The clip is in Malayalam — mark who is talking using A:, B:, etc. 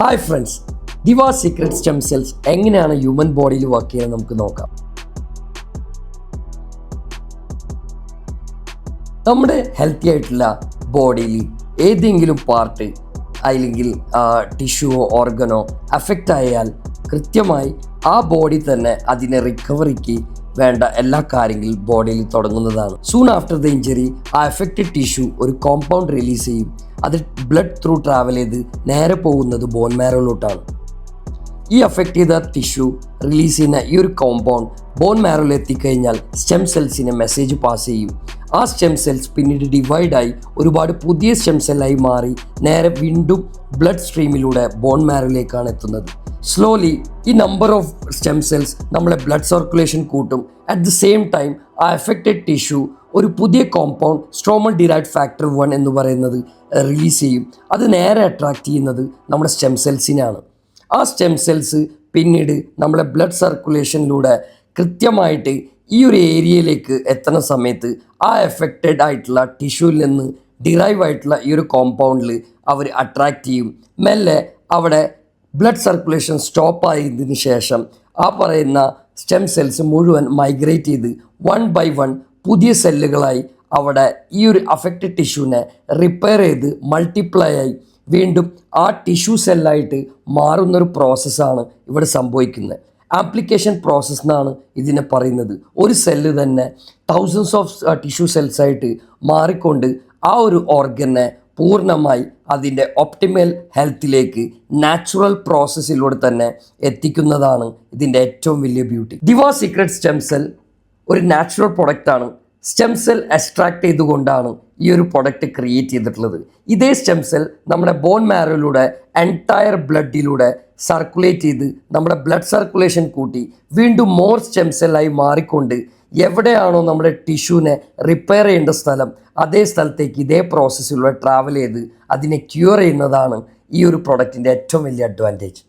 A: ഹായ് ഫ്രണ്ട്സ്, ദിവ സീക്രട്ട് സ്റ്റെം സെൽസ് എങ്ങനെയാണ് ഹ്യൂമൻ ബോഡിയിൽ വർക്ക് ചെയ്യുന്നത് നമുക്ക് നോക്കാം. നമ്മുടെ ഹെൽത്തി ആയിട്ടുള്ള ബോഡിയിൽ ഏതെങ്കിലും പാർട്ട് അല്ലെങ്കിൽ ടിഷ്യൂവോ ഓർഗനോ അഫക്റ്റ് ആയാൽ കൃത്യമായി ആ ബോഡി തന്നെ അതിനെ റിക്കവറിക്ക് വേണ്ട എല്ലാ കാര്യങ്ങളും ബോഡിയിൽ തുടങ്ങുന്നതാണ്. സൂൺ ആഫ്റ്റർ ദ ഇഞ്ചറി ആ അഫക്റ്റഡ് ടിഷ്യൂ ഒരു കോമ്പൗണ്ട് റിലീസ് ചെയ്യും. അത് ബ്ലഡ് ത്രൂ ട്രാവൽ ചെയ്ത് നേരെ പോകുന്നത് ബോൺ മാരോയിലോട്ടാണ്. ഈ അഫക്റ്റ് ചെയ്ത ടിഷ്യൂ റിലീസ് ചെയ്യുന്ന ഈ ഒരു കോമ്പൗണ്ട് ബോൺ മാരോയിൽ എത്തിക്കഴിഞ്ഞാൽ സ്റ്റെം സെൽസിനെ മെസ്സേജ് പാസ് ചെയ്യും. ആ സ്റ്റെം സെൽസ് പിന്നീട് ഡിവൈഡായി ഒരുപാട് പുതിയ സ്റ്റെം സെല്ലായി മാറി നേരെ വീണ്ടും ബ്ലഡ് സ്ട്രീമിലൂടെ ബോൺ മാരോയിലേക്കാണ് എത്തുന്നത്. സ്ലോലി ഈ നമ്പർ ഓഫ് സ്റ്റെം സെൽസ് നമ്മളെ ബ്ലഡ് സർക്കുലേഷൻ കൂട്ടും. അറ്റ് ദ സെയിം ടൈം ആ അഫക്റ്റഡ് ടിഷ്യൂ ഒരു പുതിയ കോമ്പൗണ്ട് സ്ട്രോമൽ ഡിറൈവ്ഡ് ഫാക്ടർ 1 എന്ന് പറയുന്നത് റിലീസ് ചെയ്യും. അത് നേരെ അട്രാക്റ്റ് ചെയ്യുന്നത് നമ്മുടെ സ്റ്റെം സെൽസിനാണ്. ആ സ്റ്റെം സെൽസ് പിന്നീട് നമ്മളെ ബ്ലഡ് സർക്കുലേഷനിലൂടെ കൃത്യമായിട്ട് ഈ ഒരു ഏരിയയിലേക്ക് എത്തുന്ന സമയത്ത് ആ എഫക്റ്റഡ് ആയിട്ടുള്ള ടിഷ്യൂവിൽ നിന്ന് ഡിറൈവ് ആയിട്ടുള്ള ഈ ഒരു കോമ്പൗണ്ടിൽ അവർ അട്രാക്റ്റ് ചെയ്യും. മെല്ലെ അവിടെ ബ്ലഡ് സർക്കുലേഷൻ സ്റ്റോപ്പ് ആയതിനു ശേഷം ആ പറയുന്ന സ്റ്റെം സെൽസ് മുഴുവൻ മൈഗ്രേറ്റ് ചെയ്ത് 1 by 1 പുതിയ സെല്ലുകളായി അവിടെ ഈ ഒരു അഫക്റ്റഡ് ടിഷ്യൂവിനെ റിപ്പയർ ചെയ്ത് മൾട്ടിപ്ലൈ ആയി വീണ്ടും ആ ടിഷ്യൂ സെല്ലായിട്ട് മാറുന്നൊരു പ്രോസസ്സാണ് ഇവിടെ സംഭവിക്കുന്നത്. ആപ്ലിക്കേഷൻ പ്രോസസ് എന്നാണ് ഇതിനെ പറയുന്നത്. ഒരു സെല്ല് തന്നെ തൗസൻഡ്സ് ഓഫ് ടിഷ്യൂ സെൽസായിട്ട് മാറിക്കൊണ്ട് ആ ഒരു ഓർഗനെ പൂർണ്ണമായി അതിൻ്റെ ഒപ്റ്റിമൽ ഹെൽത്തിലേക്ക് നാച്ചുറൽ പ്രോസസ്സിലൂടെ തന്നെ എത്തിക്കുന്നതാണ് ഇതിൻ്റെ ഏറ്റവും വലിയ ബ്യൂട്ടി. ദിവ സീക്രട്ട് സ്റ്റെം സെൽ ഒരു നാച്ചുറൽ പ്രൊഡക്റ്റാണ്. സ്റ്റെം സെൽ എക്സ്ട്രാക്ട് ചെയ്തുകൊണ്ടാണ് ഈ ഒരു പ്രൊഡക്റ്റ് ക്രിയേറ്റ് ചെയ്തിട്ടുള്ളത്. ഇതേ സ്റ്റെം സെൽ നമ്മുടെ ബോൺ മാരോയിലൂടെ എൻറ്റയർ ബ്ലഡിലൂടെ സർക്കുലേറ്റ് ചെയ്ത് നമ്മുടെ ബ്ലഡ് സർക്കുലേഷൻ കൂട്ടി വീണ്ടും മോർ സ്റ്റെം സെല്ലായി മാറിക്കൊണ്ട് എവിടെയാണോ നമ്മുടെ ടിഷ്യൂവിനെ റിപ്പയർ ചെയ്യേണ്ട സ്ഥലം അതേ സ്ഥലത്തേക്ക് ഇതേ പ്രോസസ്സിലൂടെ ട്രാവൽ ചെയ്ത് അതിനെ ക്യൂർ ചെയ്യുന്നതാണ് ഈ ഒരു പ്രൊഡക്റ്റിൻ്റെ ഏറ്റവും വലിയ അഡ്വാൻറ്റേജ്.